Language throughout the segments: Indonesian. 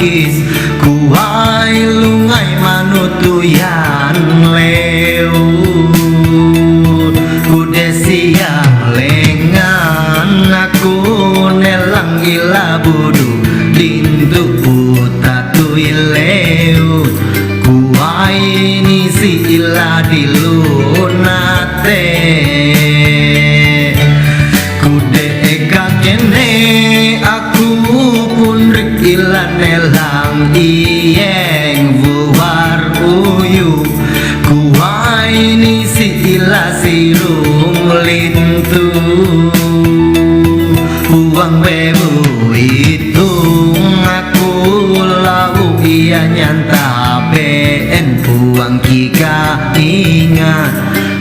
magis kuai lungai manutuyan leut kude siang lengan aku nelang ila budu lintu utatu ileut kuai nisi ila dilunate kude kakene aku pun rik ila nelang iyeng buar uyu kuai nisi ila sirung lintu uang bebu itu aku lau ia nyanta ben uang kika ingat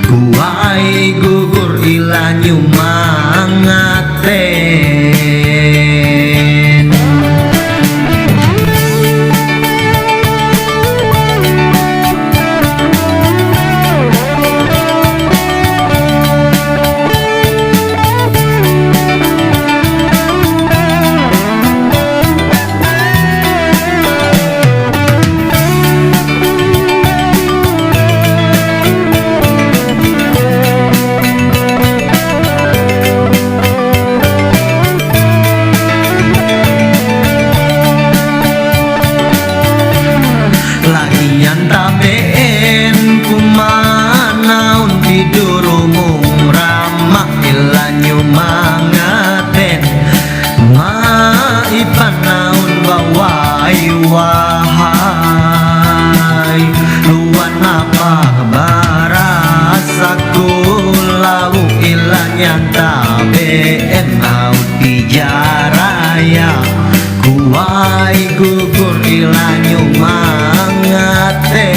kuai gugur ila nyumangaten. Taben kumanaun tidurumung ramah ilanyu mangaten maipan naun bawai wahai luan apa barasaku lau ilanya taben au pijaraya kuai gugur ilanyu mangaten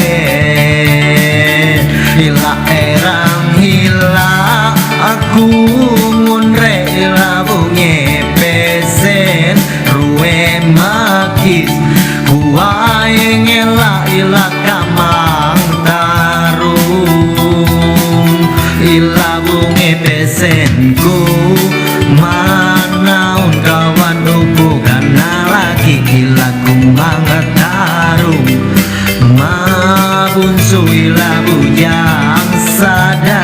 ila erang hila aku ngunre ila bunge pesen ruwe magis kuai ngela ila kamang tarung ila bunge pesenku manaun kawan hubungan lagi ila kumbang tarung mabunsu ila bujang sadang.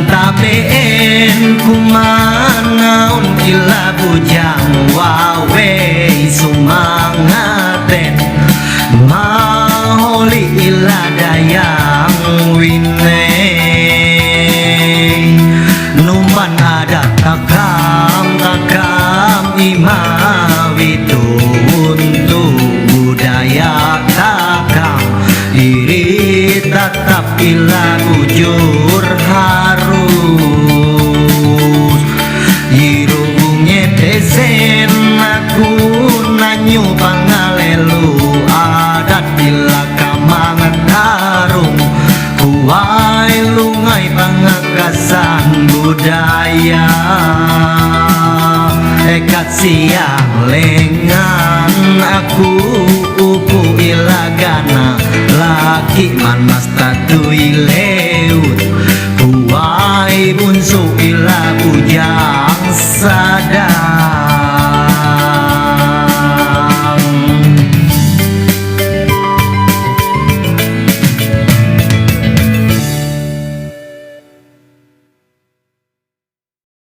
Taben kumanaun ila bujang wawe sumangaten maholi ila dayang wine numpan ada kakam imawitu untuk budaya kakam iri tetap ila bujur harus yirunge pesen aku nanyu pangalelu adat ila kamang tarung kuai lungai pangakasan budaya ekat siang lengan aku upu ilagana laki manas tatu ileut kuai bunsu ila bujang sadar.